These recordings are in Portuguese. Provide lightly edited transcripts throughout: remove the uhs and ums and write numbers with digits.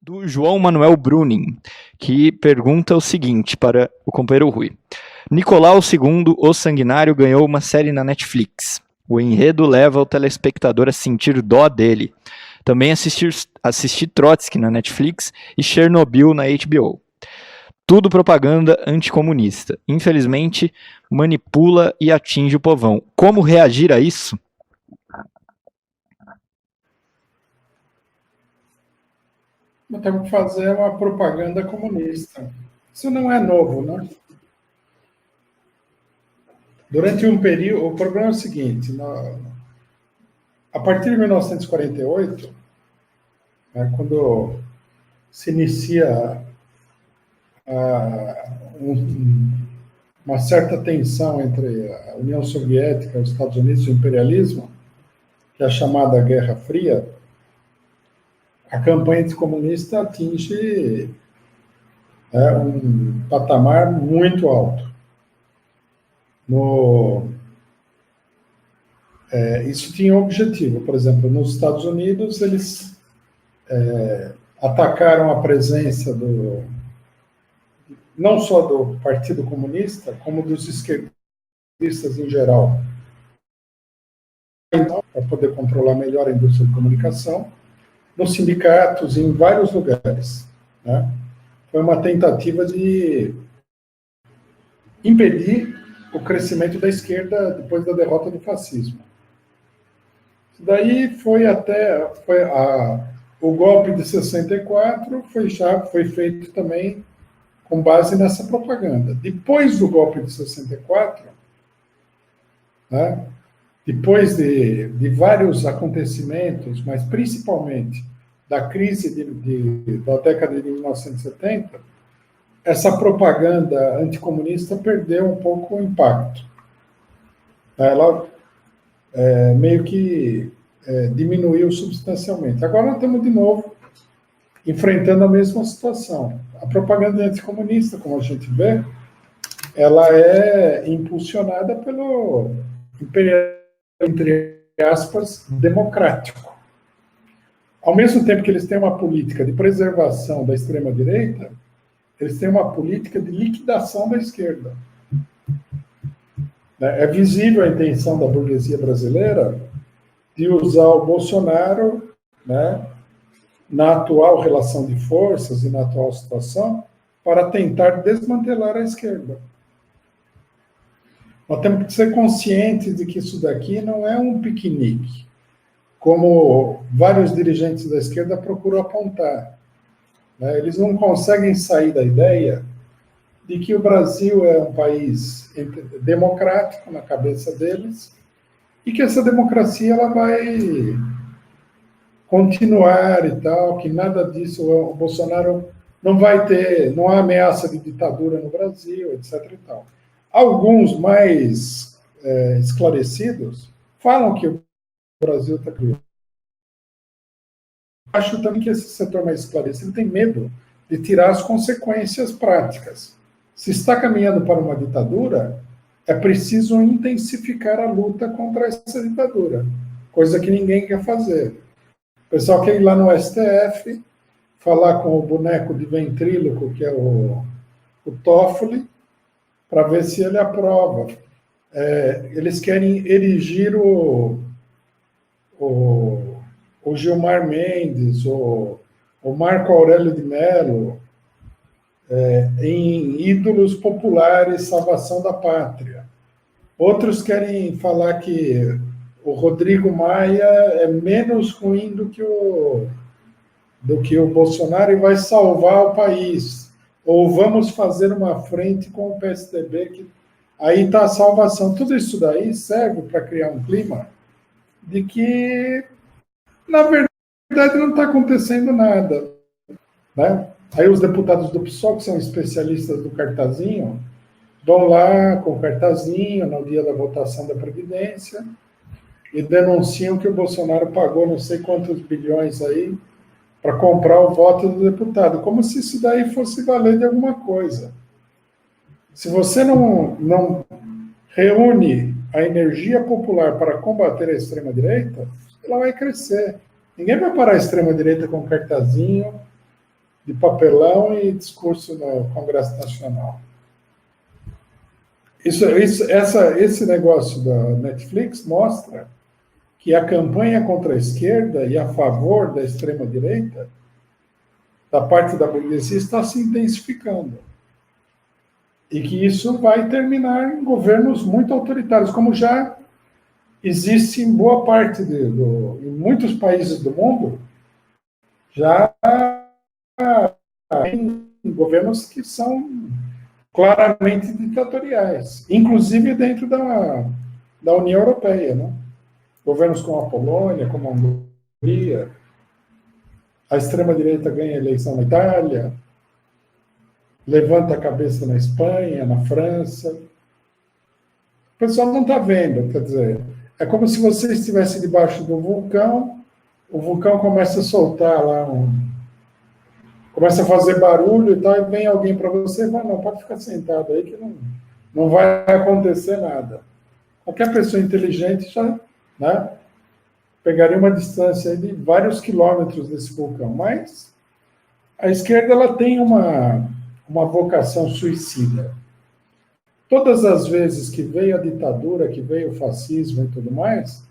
do João Manuel Bruning, que pergunta o seguinte para o companheiro Rui. Nicolau II, o Sanguinário, ganhou uma série na Netflix. O enredo leva o telespectador a sentir dó dele. Também assisti Trotsky na Netflix e Chernobyl na HBO. Tudo propaganda anticomunista. Infelizmente, manipula e atinge o povão. Como reagir a isso? Nós temos que fazer uma propaganda comunista. Isso não é novo, né? Durante um período, o problema é o seguinte, a partir de 1948, né, quando se inicia uma certa tensão entre a União Soviética, os Estados Unidos e o imperialismo, que é a chamada Guerra Fria, a campanha anticomunista atinge um patamar muito alto. Isso tinha um objetivo. Por exemplo, nos Estados Unidos, eles atacaram a presença não só do Partido Comunista, como dos esquerdistas em geral. Então, para poder controlar melhor a indústria de comunicação, nos sindicatos, em vários lugares. Né? Foi uma tentativa de impedir o crescimento da esquerda depois da derrota do fascismo. Daí o golpe de 64 foi feito também com base nessa propaganda. Depois do golpe de 64, né, depois de vários acontecimentos, mas principalmente da crise da década de 1970, essa propaganda anticomunista perdeu um pouco o impacto. Ela meio que diminuiu substancialmente. Agora nós estamos de novo enfrentando a mesma situação. A propaganda anticomunista, como a gente vê, ela é impulsionada pelo imperialismo, entre aspas, democrático. Ao mesmo tempo que eles têm uma política de preservação da extrema-direita, eles têm uma política de liquidação da esquerda. É visível a intenção da burguesia brasileira de usar o Bolsonaro, né, na atual relação de forças e na atual situação, para tentar desmantelar a esquerda. Nós temos que ser conscientes de que isso daqui não é um piquenique, como vários dirigentes da esquerda procuram apontar. Eles não conseguem sair da ideia de que o Brasil é um país democrático na cabeça deles e que essa democracia ela vai continuar e tal, que nada disso, o Bolsonaro não há ameaça de ditadura no Brasil, etc. e tal. Alguns mais esclarecidos falam que o Brasil está criando. Acho também que esse setor mais esclarecido tem medo de tirar as consequências práticas. Se está caminhando para uma ditadura, é preciso intensificar a luta contra essa ditadura, coisa que ninguém quer fazer. O pessoal quer ir lá no STF, falar com o boneco de ventríloco, que é o Toffoli, para ver se ele aprova. Eles querem erigir o Gilmar Mendes, o Marco Aurélio de Mello, em ídolos populares, salvação da pátria. Outros querem falar que o Rodrigo Maia é menos ruim do que o Bolsonaro e vai salvar o país. Ou vamos fazer uma frente com o PSDB, que aí está a salvação. Tudo isso daí serve para criar um clima de que, na verdade, não está acontecendo nada. Né? Aí os deputados do PSOL, que são especialistas do cartazinho, vão lá com o cartazinho no dia da votação da Previdência e denunciam que o Bolsonaro pagou não sei quantos bilhões aí para comprar o voto do deputado, como se isso daí fosse valer de alguma coisa. Se você não reúne a energia popular para combater a extrema-direita, ela vai crescer. Ninguém vai parar a extrema-direita com cartazinho, de papelão e discurso no Congresso Nacional. Esse negócio da Netflix mostra que a campanha contra a esquerda e a favor da extrema-direita, da parte da burguesia, está se intensificando. E que isso vai terminar em governos muito autoritários, como já existe em boa parte em muitos países do mundo, já em governos que são claramente ditatoriais, inclusive dentro da União Europeia, né? Governos como a Polônia, como a Hungria, a extrema-direita ganha a eleição na Itália, levanta a cabeça na Espanha, na França. O pessoal não está vendo, quer dizer, é como se você estivesse debaixo do vulcão, o vulcão começa a soltar lá começa a fazer barulho e tal, e vem alguém para você e fala, não, pode ficar sentado aí que não vai acontecer nada. Qualquer pessoa inteligente já, né, pegaria uma distância aí de vários quilômetros desse vulcão. Mas a esquerda ela tem uma vocação suicida. Todas as vezes que veio a ditadura, que veio o fascismo e tudo mais,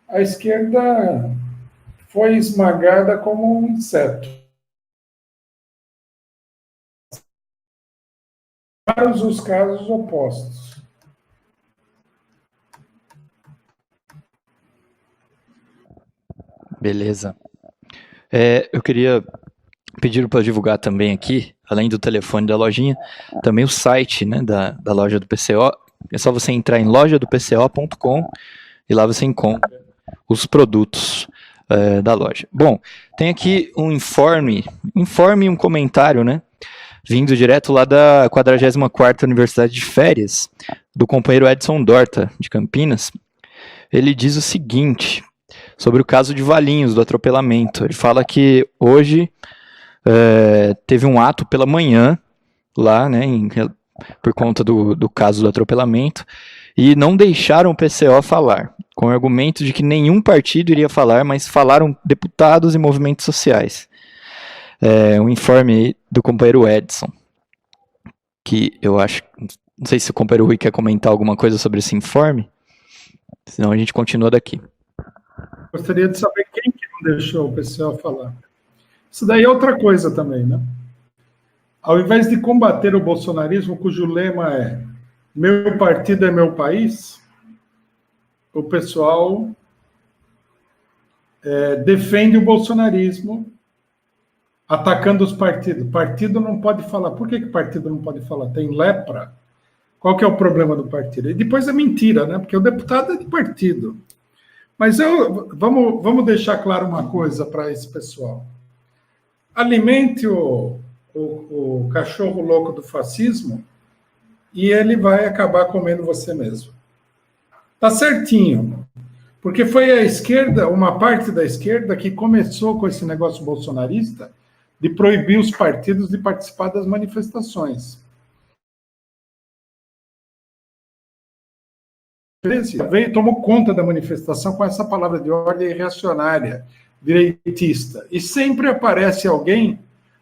a esquerda foi esmagada como um inseto. Raros os casos opostos. Beleza. Eu queria pedir para divulgar também aqui, além do telefone da lojinha, também o site, né, da loja do PCO. É só você entrar em lojadopco.com e lá você encontra os produtos da loja. Bom, tem aqui um informe e um comentário, né, vindo direto lá da 44ª Universidade de Férias, do companheiro Edson Dorta, de Campinas. Ele diz o seguinte, sobre o caso de Valinhos, do atropelamento. Ele fala que hoje teve um ato pela manhã, lá, né, por conta do caso do atropelamento, e não deixaram o PCO falar, com o argumento de que nenhum partido iria falar, mas falaram deputados e movimentos sociais. Um informe aí do companheiro Edson, que eu acho, não sei se o companheiro Rui quer comentar alguma coisa sobre esse informe, senão a gente continua daqui. Gostaria de saber quem que não deixou o PCO falar. Isso daí é outra coisa também, né? Ao invés de combater o bolsonarismo, cujo lema é meu partido é meu país, o pessoal defende o bolsonarismo, atacando os partidos. Partido não pode falar. Por que partido não pode falar? Tem lepra? Qual que é o problema do partido? E depois é mentira, né? Porque o deputado é de partido. Mas vamos deixar claro uma coisa para esse pessoal. Alimente o cachorro louco do fascismo e ele vai acabar comendo você mesmo. Tá certinho. Porque foi a esquerda, uma parte da esquerda, que começou com esse negócio bolsonarista de proibir os partidos de participar das manifestações. Veio e tomou conta da manifestação com essa palavra de ordem reacionária, direitista. E sempre aparece alguém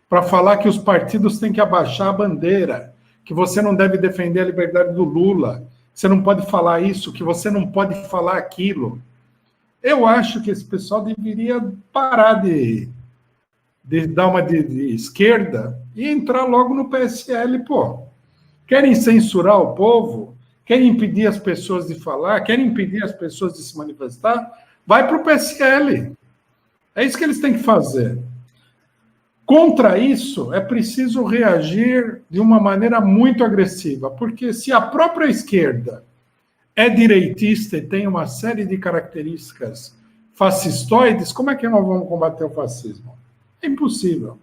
para falar que os partidos têm que abaixar a bandeira, que você não deve defender a liberdade do Lula, que você não pode falar isso, que você não pode falar aquilo. Eu acho que esse pessoal deveria parar de dar uma de esquerda e entrar logo no PSL, pô. Querem censurar o povo? Querem impedir as pessoas de falar? Querem impedir as pessoas de se manifestar? Vai para o PSL. É isso que eles têm que fazer. Contra isso, é preciso reagir de uma maneira muito agressiva, porque se a própria esquerda é direitista e tem uma série de características fascistoides, como é que nós vamos combater o fascismo? É impossível.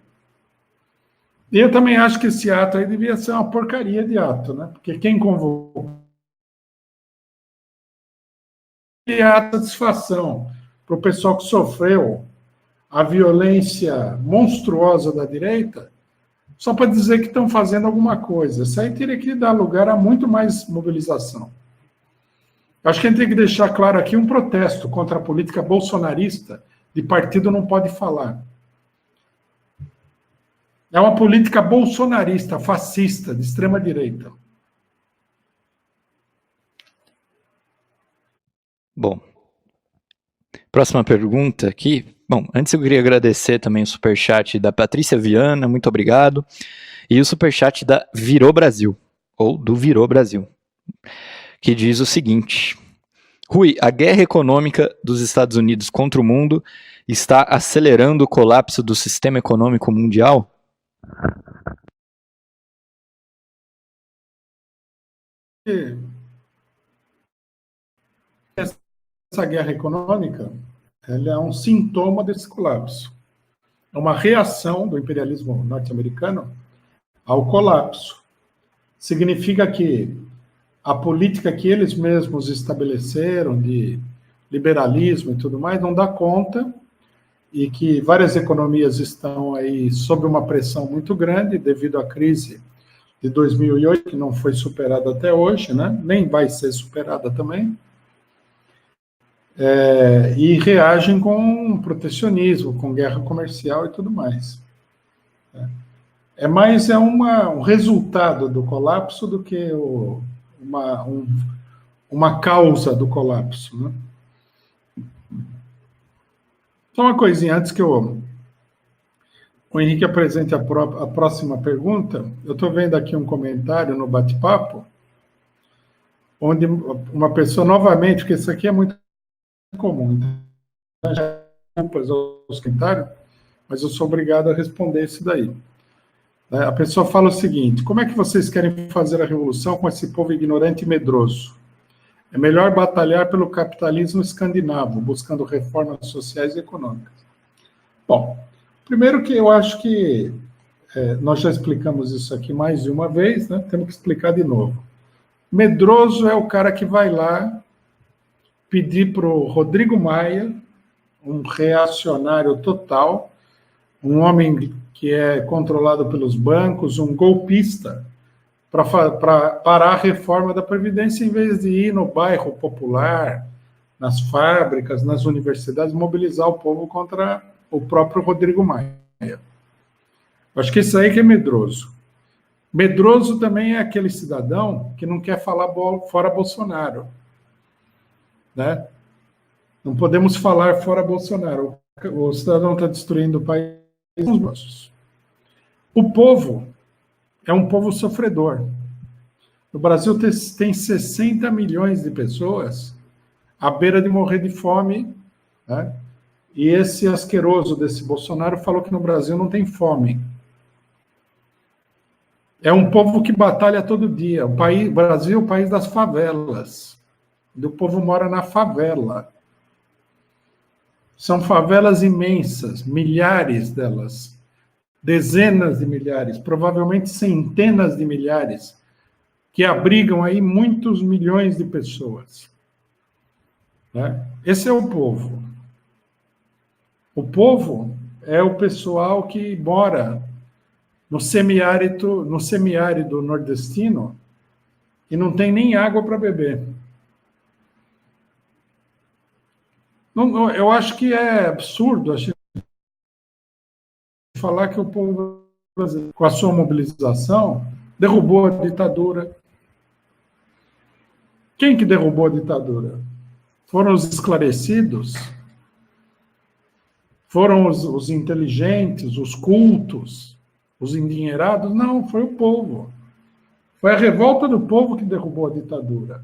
E eu também acho que esse ato aí devia ser uma porcaria de ato, né? Porque quem convocou a satisfação para o pessoal que sofreu a violência monstruosa da direita, só para dizer que estão fazendo alguma coisa. Isso aí teria que dar lugar a muito mais mobilização. Acho que a gente tem que deixar claro aqui um protesto contra a política bolsonarista de partido não pode falar. É uma política bolsonarista, fascista, de extrema-direita. Bom, próxima pergunta aqui. Bom, antes eu queria agradecer também o superchat da Patrícia Viana, muito obrigado. E o superchat da Virou Brasil, ou do Virou Brasil, que diz o seguinte: Rui, a guerra econômica dos Estados Unidos contra o mundo está acelerando o colapso do sistema econômico mundial? Essa guerra econômica, ela é um sintoma desse colapso. É uma reação do imperialismo norte-americano ao colapso. Significa que a política que eles mesmos estabeleceram de liberalismo e tudo mais não dá conta, e que várias economias estão aí sob uma pressão muito grande devido à crise de 2008, que não foi superada até hoje, né? Nem vai ser superada também. E reagem com protecionismo, com guerra comercial e tudo mais. Mais um resultado do colapso do que uma causa do colapso. Né? Só uma coisinha, antes que o Henrique apresente a próxima pergunta, eu estou vendo aqui um comentário no bate-papo, onde uma pessoa, novamente, porque isso aqui é muito comum, então, desculpas aos comentários, mas eu sou obrigado a responder isso daí. A pessoa fala o seguinte: como é que vocês querem fazer a revolução com esse povo ignorante e medroso? É melhor batalhar pelo capitalismo escandinavo, buscando reformas sociais e econômicas. Bom, primeiro que eu acho que nós já explicamos isso aqui mais de uma vez, né? Temos que explicar de novo. Medroso é o cara que vai lá pedir para o Rodrigo Maia, um reacionário total, um homem que é controlado pelos bancos, um golpista, para parar a reforma da Previdência, em vez de ir no bairro popular, nas fábricas, nas universidades, mobilizar o povo contra o próprio Rodrigo Maia. Acho que isso aí que é medroso. Medroso também é aquele cidadão que não quer falar fora Bolsonaro. Né? Não podemos falar fora Bolsonaro. O cidadão está destruindo o país. O povo é um povo sofredor. No Brasil tem 60 milhões de pessoas à beira de morrer de fome, né? E esse asqueroso desse Bolsonaro falou que no Brasil não tem fome. É um povo que batalha todo dia. O Brasil é o país das favelas. O povo mora na favela. São favelas imensas, milhares delas, dezenas de milhares, provavelmente centenas de milhares, que abrigam aí muitos milhões de pessoas. Né? Esse é o povo. O povo é o pessoal que mora no semiárido nordestino e não tem nem água para beber. Não, eu acho que é absurdo a gente falar que o povo brasileiro, com a sua mobilização, derrubou a ditadura. Quem que derrubou a ditadura? Foram os esclarecidos? Foram os inteligentes, os cultos, os endinheirados? Não, foi o povo. Foi a revolta do povo que derrubou a ditadura.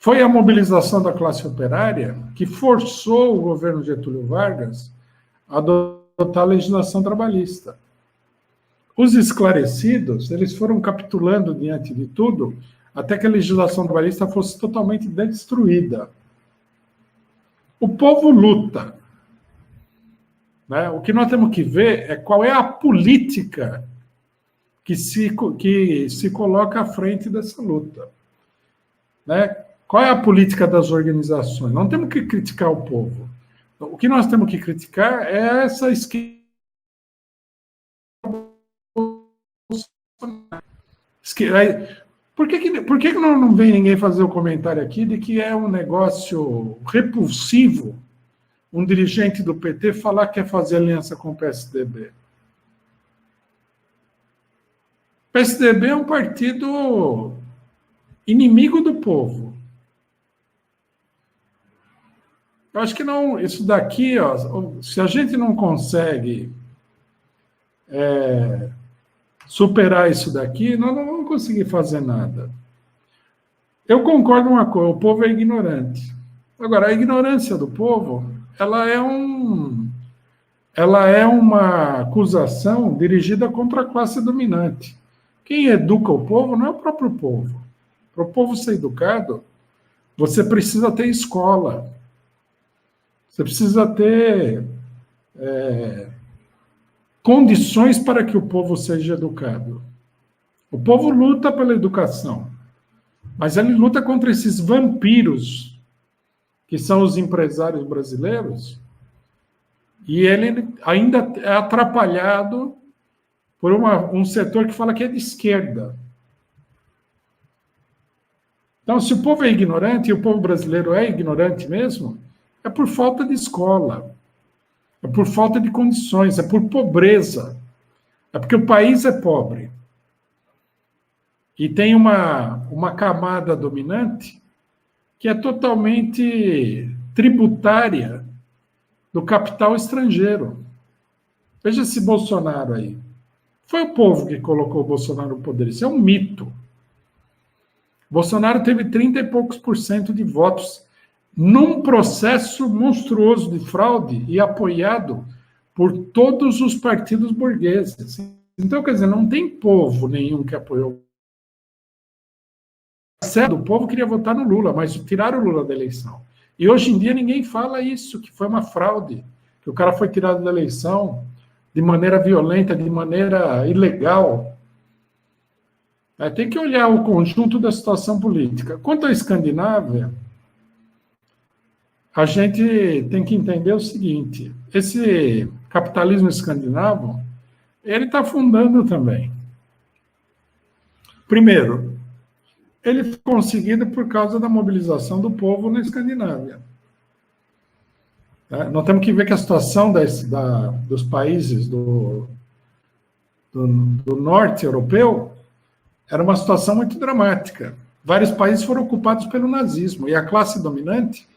Foi a mobilização da classe operária que forçou o governo Getúlio Vargas a adotar a legislação trabalhista. Os esclarecidos, eles foram capitulando diante de tudo, até que a legislação trabalhista fosse totalmente destruída. O povo luta. Né? O que nós temos que ver é qual é a política que se coloca à frente dessa luta. Né? Qual é a política das organizações? Não temos que criticar o povo. O que nós temos que criticar é essa esquerda. Por que não vem ninguém fazer o comentário aqui de que é um negócio repulsivo um dirigente do PT falar que quer fazer aliança com o PSDB? PSDB é um partido inimigo do povo. Eu acho que não, isso daqui, ó, se a gente não consegue superar isso daqui, nós não vamos conseguir fazer nada. Eu concordo com uma coisa, o povo é ignorante. Agora, a ignorância do povo, ela é uma acusação dirigida contra a classe dominante. Quem educa o povo não é o próprio povo. Para o povo ser educado, você precisa ter escola. Você precisa ter condições para que o povo seja educado. O povo luta pela educação, mas ele luta contra esses vampiros, que são os empresários brasileiros, e ele ainda é atrapalhado por um setor que fala que é de esquerda. Então, se o povo é ignorante, e o povo brasileiro é ignorante mesmo, é por falta de escola, é por falta de condições, é por pobreza, é porque o país é pobre. E tem uma camada dominante que é totalmente tributária do capital estrangeiro. Veja esse Bolsonaro aí. Foi o povo que colocou o Bolsonaro no poder. Isso é um mito. Bolsonaro teve 30 e poucos % de votos num processo monstruoso de fraude e apoiado por todos os partidos burgueses. Então, quer dizer, não tem povo nenhum que apoiou. O povo queria votar no Lula, mas tiraram o Lula da eleição. E hoje em dia ninguém fala isso, que foi uma fraude, que o cara foi tirado da eleição de maneira violenta, de maneira ilegal. Tem que olhar o conjunto da situação política. Quanto à Escandinávia, a gente tem que entender o seguinte: esse capitalismo escandinavo, ele está afundando também. Primeiro, ele foi conseguido por causa da mobilização do povo na Escandinávia. Nós temos que ver que a situação dos países do norte europeu era uma situação muito dramática. Vários países foram ocupados pelo nazismo, e a classe dominante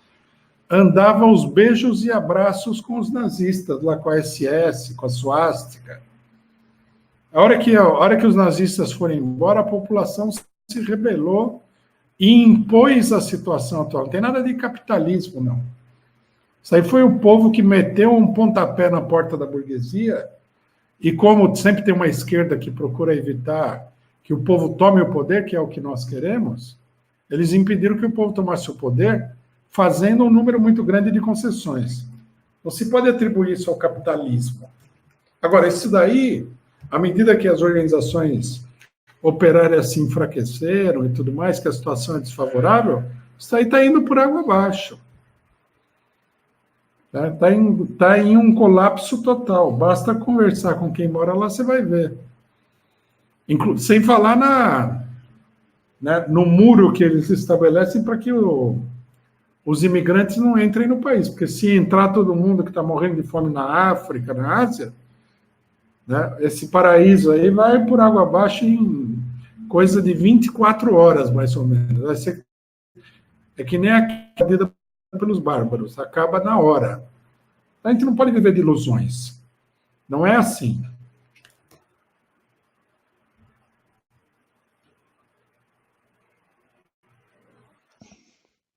andava aos beijos e abraços com os nazistas, lá com a SS, com a suástica. A hora que os nazistas foram embora, a população se rebelou e impôs a situação atual. Não tem nada de capitalismo, não. Isso aí foi o povo que meteu um pontapé na porta da burguesia, e como sempre tem uma esquerda que procura evitar que o povo tome o poder, que é o que nós queremos, eles impediram que o povo tomasse o poder, fazendo um número muito grande de concessões. Não se pode atribuir isso ao capitalismo. Agora, isso daí, à medida que as organizações operárias se enfraqueceram e tudo mais, que a situação é desfavorável, isso aí está indo por água abaixo. Está em um colapso total. Basta conversar com quem mora lá, você vai ver. Sem falar no muro que eles estabelecem para que os imigrantes não entrem no país. Porque se entrar todo mundo que está morrendo de fome na África, na Ásia, esse paraíso aí vai por água abaixo em coisa de 24 horas, mais ou menos. É que nem a vida pelos bárbaros, acaba na hora. A gente não pode viver de ilusões. Não é assim.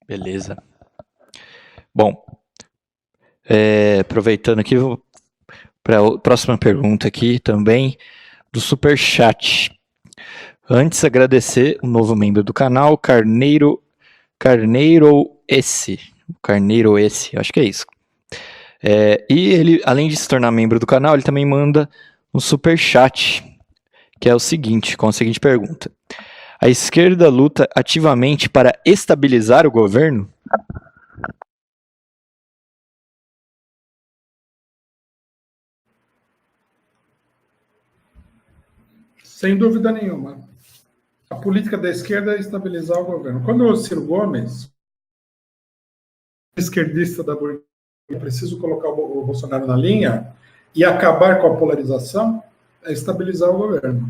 Beleza. Bom, aproveitando aqui, vou para a próxima pergunta aqui também, do Superchat. Antes, agradecer o novo membro do canal, Carneiro S. Carneiro S, acho que é isso. E ele, além de se tornar membro do canal, ele também manda um superchat, que é o seguinte, com a seguinte pergunta: a esquerda luta ativamente para estabilizar o governo? Sem dúvida nenhuma. A política da esquerda é estabilizar o governo. Quando o Ciro Gomes, esquerdista da burguesia, é preciso colocar o Bolsonaro na linha e acabar com a polarização, é estabilizar o governo.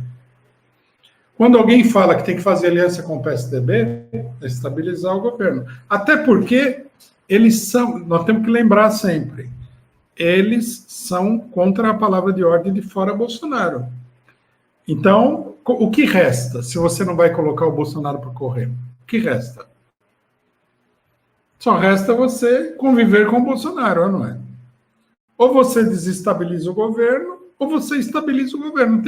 Quando alguém fala que tem que fazer aliança com o PSDB, é estabilizar o governo. Até porque eles são, nós temos que lembrar sempre, eles são contra a palavra de ordem de fora Bolsonaro. Então, o que resta se você não vai colocar o Bolsonaro para correr? O que resta? Só resta você conviver com o Bolsonaro, não é? Ou você desestabiliza o governo, ou você estabiliza o governo.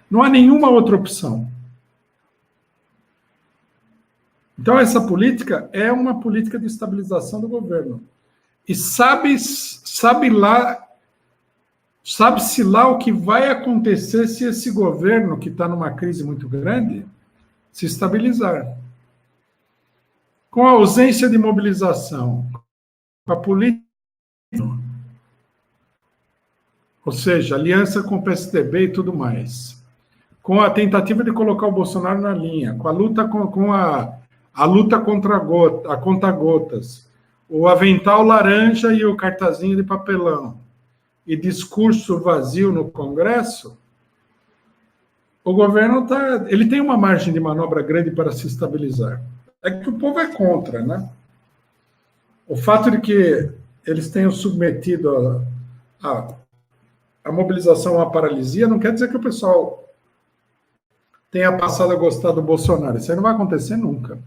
Não há nenhuma outra opção. Então, essa política é uma política de estabilização do governo. E sabe-se lá o que vai acontecer se esse governo, que está numa crise muito grande, se estabilizar. Com a ausência de mobilização, com a política, ou seja, aliança com o PSDB e tudo mais, com a tentativa de colocar o Bolsonaro na linha, com a luta a luta contra a conta-gotas, o avental laranja e o cartazinho de papelão, e discurso vazio no Congresso, o governo ele tem uma margem de manobra grande para se estabilizar. É que o povo é contra, né? O fato de que eles tenham submetido a mobilização à paralisia não quer dizer que o pessoal tenha passado a gostar do Bolsonaro. Isso aí não vai acontecer nunca.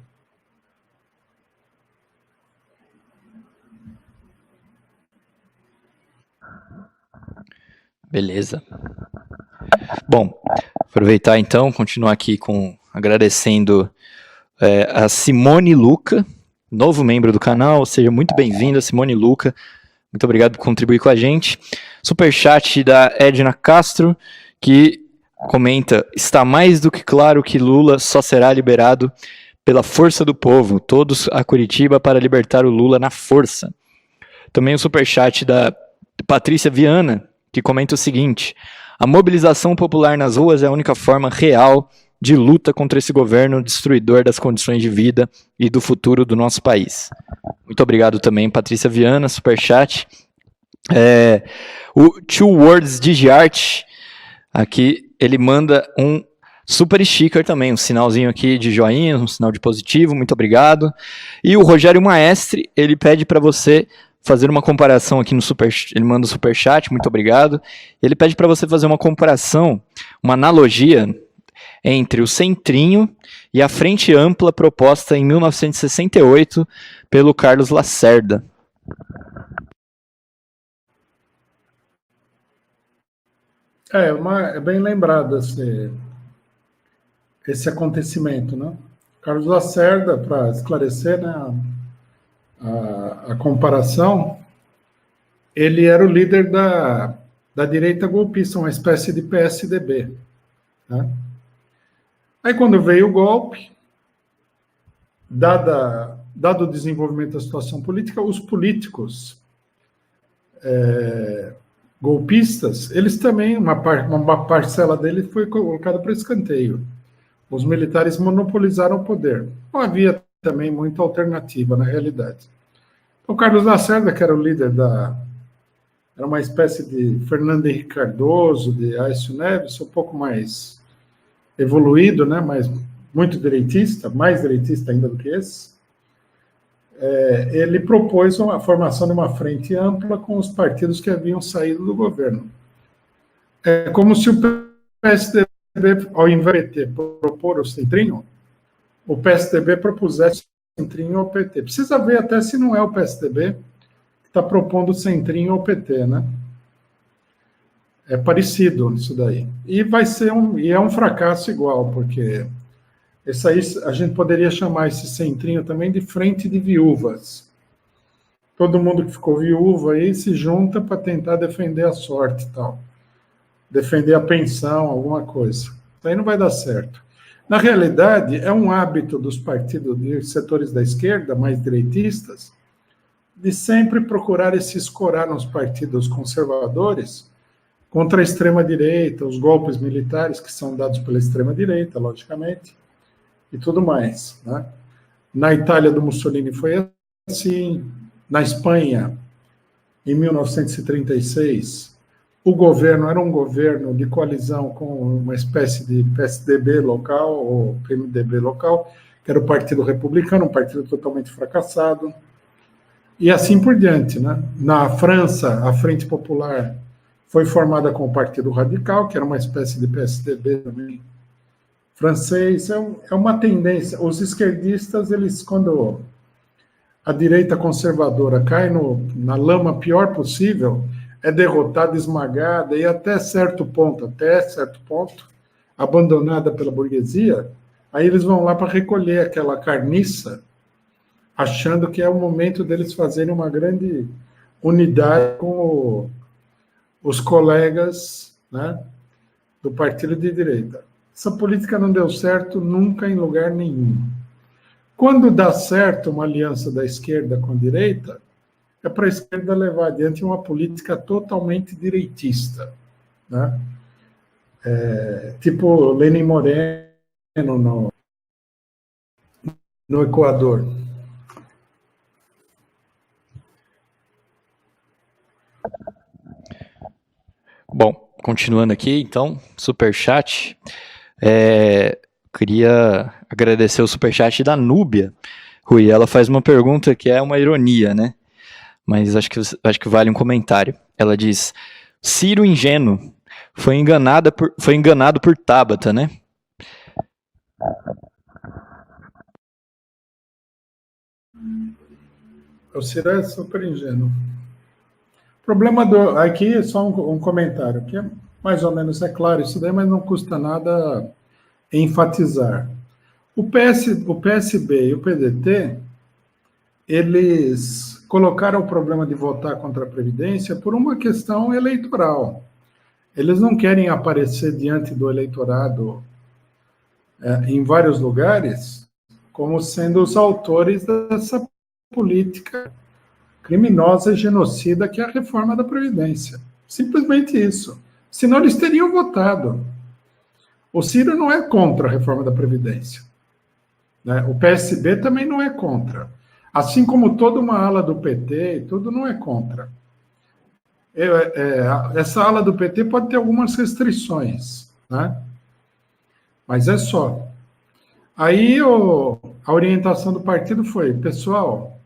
Beleza. Bom, aproveitar então, continuar aqui agradecendo a Simone Luca, novo membro do canal. Seja muito bem-vinda, Simone Luca. Muito obrigado por contribuir com a gente. Superchat da Edna Castro, que comenta: está mais do que claro que Lula só será liberado pela força do povo. Todos a Curitiba para libertar o Lula na força. Também o superchat da Patrícia Viana, que comenta o seguinte: a mobilização popular nas ruas é a única forma real de luta contra esse governo destruidor das condições de vida e do futuro do nosso país. Muito obrigado também, Patrícia Viana, superchat. O Two Words DigiArt, aqui, ele manda um super sticker também, um sinalzinho aqui de joinha, um sinal de positivo, muito obrigado. E o Rogério Maestre, ele pede para você fazer uma comparação aqui no ele manda o superchat, muito obrigado. Ele pede para você fazer uma comparação, uma analogia entre o Centrinho e a Frente Ampla proposta em 1968 pelo Carlos Lacerda. É bem lembrado esse acontecimento, né? Carlos Lacerda, para esclarecer, né, a comparação, ele era o líder da direita golpista, uma espécie de PSDB. Né? Aí, quando veio o golpe, dado o desenvolvimento da situação política, os políticos golpistas, eles também, uma parcela deles foi colocada para escanteio. Os militares monopolizaram o poder. Não havia também muita alternativa, na realidade. O Carlos Lacerda, que era o líder era uma espécie de Fernando Henrique Cardoso, de Aécio Neves, um pouco mais evoluído, né, mas muito direitista, mais direitista ainda do que esse. Ele propôs a formação de uma frente ampla com os partidos que haviam saído do governo. É como se o PSDB, ao invés de propor o Centrinho, o PSDB propusesse o Centrinho ao PT. Precisa ver até se não é o PSDB que está propondo o Centrinho ao PT, né? É parecido isso daí. E é um fracasso igual, porque esse aí, a gente poderia chamar esse Centrinho também de frente de viúvas. Todo mundo que ficou viúvo aí se junta para tentar defender a sorte e tal. Defender a pensão, alguma coisa. Isso aí não vai dar certo. Na realidade, é um hábito dos partidos, de setores da esquerda, mais direitistas, de sempre procurar se escorar nos partidos conservadores contra a extrema-direita, os golpes militares que são dados pela extrema-direita, logicamente, e tudo mais. Né? Na Itália do Mussolini foi assim, na Espanha, em 1936, o governo era um governo de coalizão com uma espécie de PSDB local, ou PMDB local, que era o Partido Republicano, um partido totalmente fracassado, e assim por diante, né? Na França, a Frente Popular foi formada com o Partido Radical, que era uma espécie de PSDB também francês. É uma tendência. Os esquerdistas, eles, quando a direita conservadora cai na lama pior possível, é derrotada, esmagada e até certo ponto, abandonada pela burguesia, aí eles vão lá para recolher aquela carniça, achando que é o momento deles fazerem uma grande unidade com os colegas, né, do partido de direita. Essa política não deu certo nunca em lugar nenhum. Quando dá certo uma aliança da esquerda com a direita, é para a esquerda levar adiante uma política totalmente direitista, né? Tipo Lenin Moreno no Equador. Bom, continuando aqui, então, superchat. Queria agradecer o superchat da Núbia. Rui, ela faz uma pergunta que é uma ironia, né? Mas acho que vale um comentário. Ela diz: Ciro ingênuo foi enganado por Tabata, né? O Ciro é super ingênuo. O problema aqui é só um comentário, que é mais ou menos claro isso daí, mas não custa nada enfatizar. O PSB e o PDT, eles colocaram o problema de votar contra a Previdência por uma questão eleitoral. Eles não querem aparecer diante do eleitorado em vários lugares como sendo os autores dessa política criminosa e genocida que é a reforma da Previdência. Simplesmente isso. Senão eles teriam votado. O Ciro não é contra a reforma da Previdência, né? O PSB também não é contra. Assim como toda uma ala do PT, tudo não é contra. Essa ala do PT pode ter algumas restrições, né? Mas é só. Aí a orientação do partido foi: pessoal,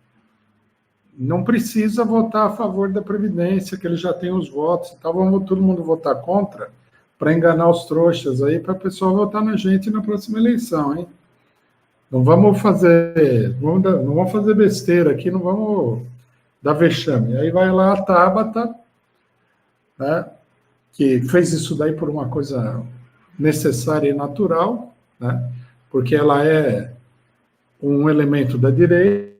não precisa votar a favor da Previdência, que ele já tem os votos, então vamos todo mundo votar contra, para enganar os trouxas aí, para o pessoal votar na gente na próxima eleição, hein? Não vamos fazer besteira aqui, não vamos dar vexame. Aí vai lá a Tabata, né, que fez isso daí por uma coisa necessária e natural, né, porque ela é um elemento da direita,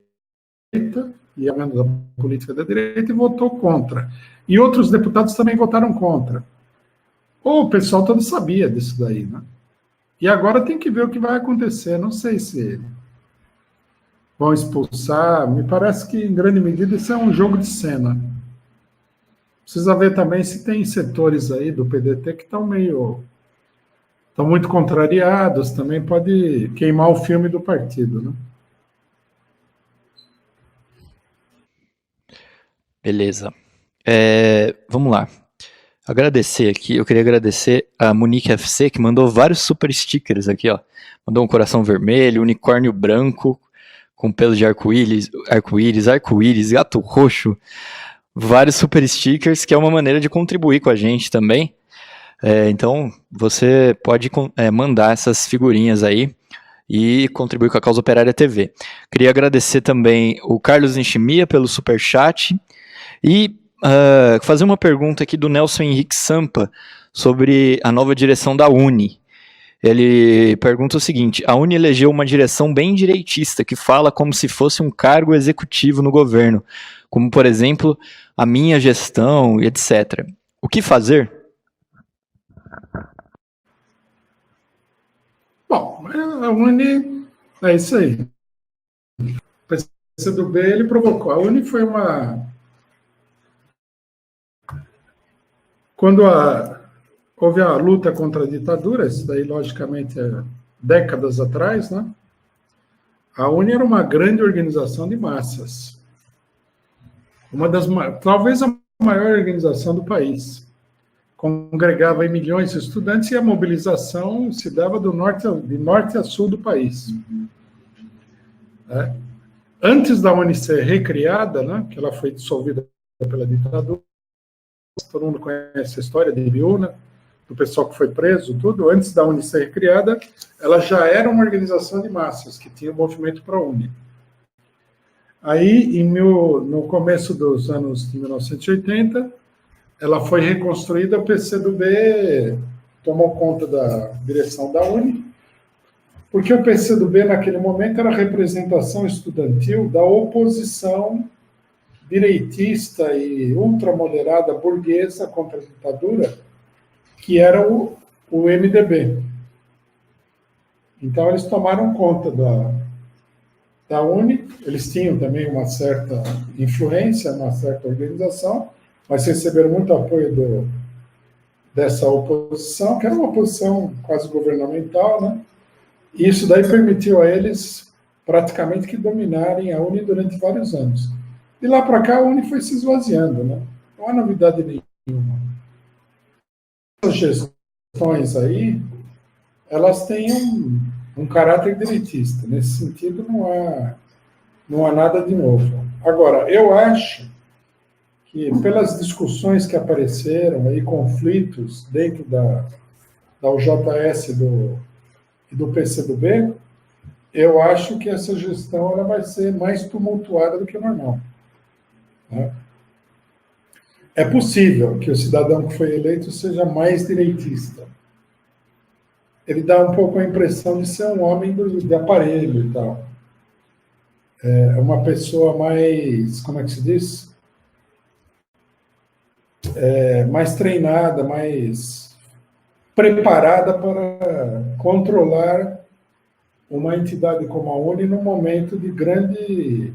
e a da política da direita, e votou contra. E outros deputados também votaram contra. O pessoal todo sabia disso daí, né? E agora tem que ver o que vai acontecer. Não sei se vão expulsar. Me parece que, em grande medida, isso é um jogo de cena. Precisa ver também se tem setores aí do PDT que estão muito contrariados. Também pode queimar o filme do partido, né? Beleza. Vamos lá. Eu queria agradecer a Munique FC, que mandou vários super stickers aqui, ó. Mandou um coração vermelho, unicórnio branco, com pelos de arco-íris, gato roxo, vários super stickers, que é uma maneira de contribuir com a gente também. Então, você pode mandar essas figurinhas aí e contribuir com a Causa Operária TV. Queria agradecer também o Carlos Nishimiya pelo superchat e fazer uma pergunta aqui do Nelson Henrique Sampa sobre a nova direção da Uni. Ele pergunta o seguinte: a Uni elegeu uma direção bem direitista, que fala como se fosse um cargo executivo no governo, como, por exemplo, a minha gestão, etc. O que fazer? Bom, a Uni é isso aí. O PCdoB, ele provocou. A Uni foi quando houve a luta contra a ditadura, isso daí, logicamente, décadas atrás, né? A Uni era uma grande organização de massas. Talvez a maior organização do país. congregava em milhões de estudantes e a mobilização se dava de norte a sul do país. Antes da UNE ser recriada, né, que ela foi dissolvida pela ditadura, todo mundo conhece a história de Ibiúna, do pessoal que foi preso, tudo, antes da UNE ser recriada, ela já era uma organização de massas, que tinha o movimento ProUni. Aí, no começo dos anos de 1980, ela foi reconstruída, o PCdoB tomou conta da direção da UNE, porque o PCdoB, naquele momento, era a representação estudantil da oposição direitista e ultramoderada burguesa contra a ditadura, que era o MDB. Então, eles tomaram conta da UNE, eles tinham também uma certa influência, uma certa organização, mas receberam muito apoio dessa oposição, que era uma oposição quase governamental, né? E isso daí permitiu a eles praticamente que dominarem a UNE durante vários anos. De lá para cá, a UNE foi se esvaziando, né? Não há novidade nenhuma. Essas gestões aí, elas têm um caráter direitista. Nesse sentido, não há nada de novo. Agora, eu acho que, pelas discussões que apareceram aí, conflitos dentro da UJS e do PCdoB, eu acho que essa gestão ela vai ser mais tumultuada do que o normal. Né? É possível que o cidadão que foi eleito seja mais direitista. Ele dá um pouco a impressão de ser um homem de aparelho e tal. É uma pessoa mais, como é que se diz? Mais treinada, mais preparada para controlar uma entidade como a UNE num momento de grande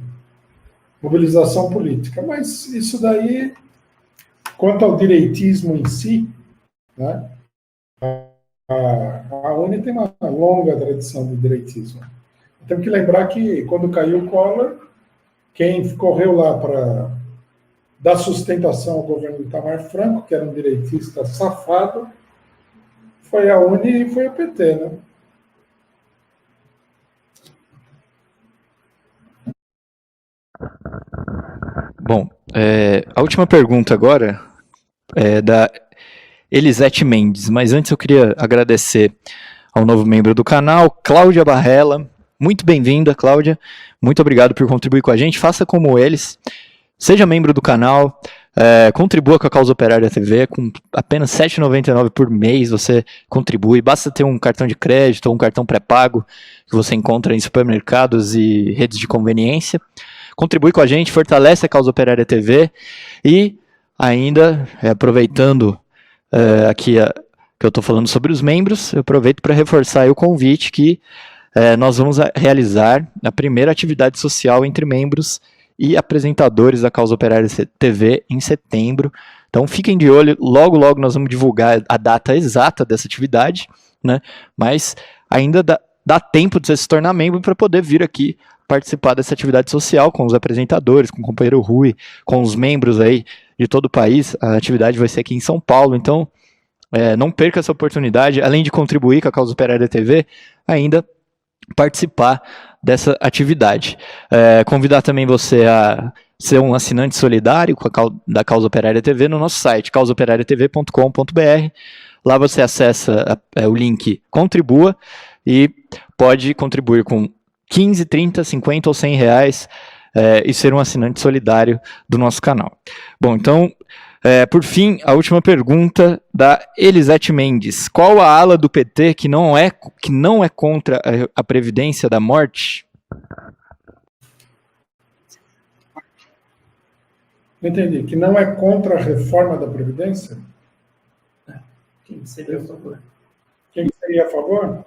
mobilização política. Mas isso daí, quanto ao direitismo em si, né, a UNE tem uma longa tradição de direitismo. Temos que lembrar que, quando caiu o Collor, quem correu lá para dar sustentação ao governo do Itamar Franco, que era um direitista safado, foi a UNE e foi a PT, né? Bom, a última pergunta agora é da Elisete Mendes, mas antes eu queria agradecer ao novo membro do canal, Cláudia Barrella. Muito bem-vinda, Cláudia. Muito obrigado por contribuir com a gente. Faça como eles. Seja membro do canal, contribua com a Causa Operária TV, com apenas R$ 7,99 por mês você contribui. Basta ter um cartão de crédito ou um cartão pré-pago que você encontra em supermercados e redes de conveniência. Contribui com a gente, fortalece a Causa Operária TV e ainda, aproveitando aqui que eu estou falando sobre os membros, eu aproveito para reforçar aí o convite que nós vamos realizar a primeira atividade social entre membros e apresentadores da Causa Operária TV em setembro. Então fiquem de olho, logo nós vamos divulgar a data exata dessa atividade, né? Mas ainda dá tempo de você se tornar membro para poder vir aqui participar dessa atividade social com os apresentadores, com o companheiro Rui, com os membros aí de todo o país. A atividade vai ser aqui em São Paulo, então não perca essa oportunidade, além de contribuir com a Causa Operária TV, ainda participar dessa atividade. Convidar também você a ser um assinante solidário da Causa Operária TV no nosso site, causaoperariatv.com.br. Lá você acessa o link Contribua e pode contribuir com 15, 30, 50 ou 100 reais e ser um assinante solidário do nosso canal. Bom, então, por fim, a última pergunta da Elisete Mendes. Qual a ala do PT que não é contra a Previdência da Morte? Entendi. Que não é contra a reforma da Previdência? Quem seria a favor? Quem seria a favor?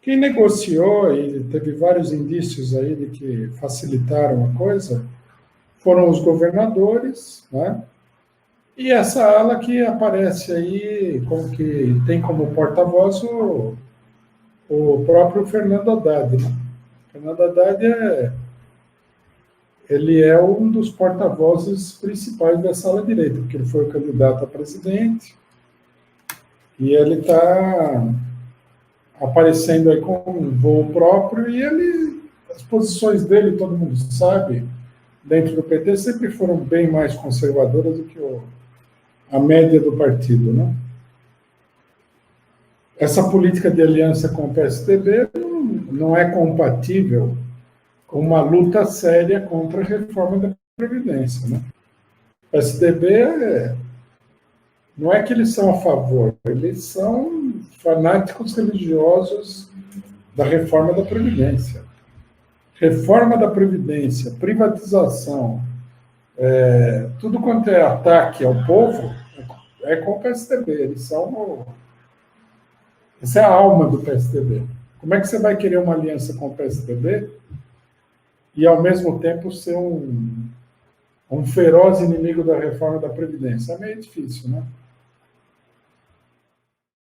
Quem negociou, e teve vários indícios aí de que facilitaram a coisa, foram os governadores, né? E essa ala que aparece aí, que tem como porta-voz o próprio Fernando Haddad. Né? Fernando Haddad ele é um dos porta-vozes principais dessa ala direita, porque ele foi o candidato a presidente, E ele está aparecendo aí com um voo próprio e as posições dele, todo mundo sabe, dentro do PT, sempre foram bem mais conservadoras do que a média do partido, né? Essa política de aliança com o PSDB não é compatível com uma luta séria contra a reforma da Previdência, né? O PSDB não é que eles são a favor, eles são fanáticos religiosos da reforma da Previdência. Reforma da Previdência, privatização, tudo quanto é ataque ao povo, é com o PSDB. Eles são essa é a alma do PSDB. Como é que você vai querer uma aliança com o PSDB e, ao mesmo tempo, ser um feroz inimigo da reforma da Previdência? É meio difícil, né?